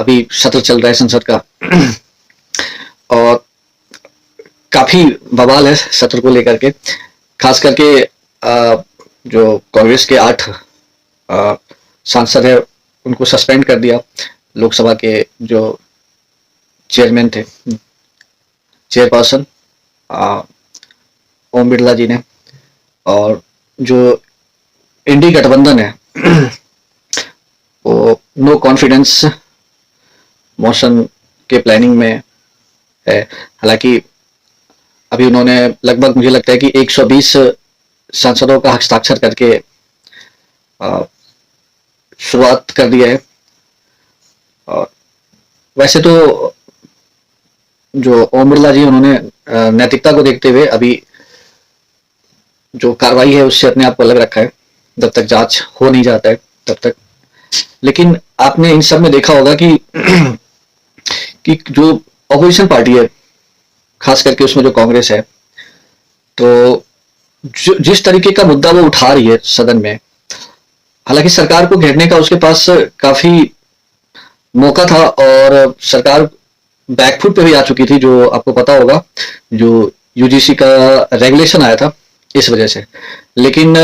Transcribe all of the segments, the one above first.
अभी सत्र चल रहा है संसद का और काफी बवाल है सत्र को लेकर के, खास करके जो कांग्रेस के 8 सांसद है उनको सस्पेंड कर दिया। लोकसभा के जो चेयरमैन थे, चेयरपर्सन ओम बिरला जी ने, और जो इंडी गठबंधन है वो नो कॉन्फिडेंस मोशन के प्लानिंग में है। हालांकि अभी उन्होंने लगभग, मुझे लगता है कि 120 सांसदों का हस्ताक्षर करके शुरुआत कर दिया है। और वैसे तो जो ओम बिरला जी, उन्होंने नैतिकता को देखते हुए अभी जो कार्रवाई है उससे अपने आप को अलग रखा है, जब तक जांच हो नहीं जाता है तब तक। लेकिन आपने इन सब में देखा होगा कि जो ऑपोजिशन पार्टी है, खास करके उसमें जो कांग्रेस है, तो जिस तरीके का मुद्दा वो उठा रही है सदन में, हालांकि सरकार को घेरने का उसके पास काफी मौका था और सरकार बैकफुट पे भी आ चुकी थी, जो आपको पता होगा, जो यूजीसी का रेगुलेशन आया था इस वजह से। लेकिन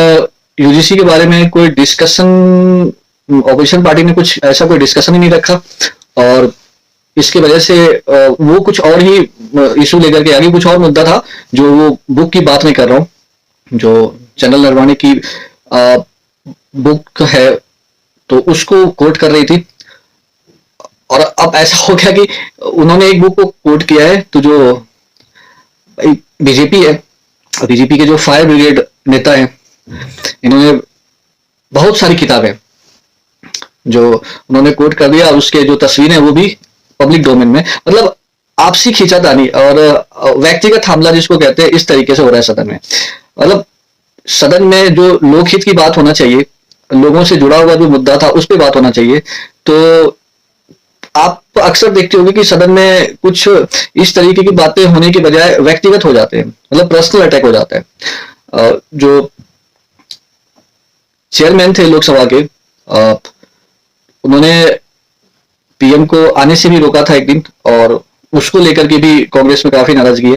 यूजीसी के बारे में कोई डिस्कशन, ऑपोजिशन पार्टी ने कुछ ऐसा कोई डिस्कशन ही नहीं रखा, और इसके वजह से वो कुछ और ही इशू लेकर के आगे, कुछ और मुद्दा था। जो वो बुक की बात मैं कर रहा हूँ, जो जनरल नरवाणे की बुक है, तो उसको कोट कर रही थी। और अब ऐसा हो गया कि उन्होंने एक बुक को कोट किया है, तो जो बीजेपी है, बीजेपी के जो फायर ब्रिगेड नेता हैं, इन्होंने बहुत सारी किताबें जो उन्होंने कोट कर दिया, और उसके जो तस्वीरें वो भी पब्लिक डोमेन में, मतलब आपसी खींचातानी और व्यक्तिगत हमला जिसको कहते हैं, इस तरीके से हो रहा है सदन में। मतलब सदन में जो लोकहित की बात होना चाहिए, लोगों से जुड़ा हुआ जो मुद्दा था उस पर बात होना चाहिए, तो आप अक्सर देखते होंगे कि सदन में कुछ इस तरीके की बातें होने के बजाय व्यक्तिगत हो जाते हैं, मतलब पर्सनल अटैक हो जाता है। जो चेयरमैन थे लोकसभा के, उन्होंने पीएम को आने से भी रोका था एक दिन, और उसको लेकर के भी कांग्रेस में काफी नाराजगी है।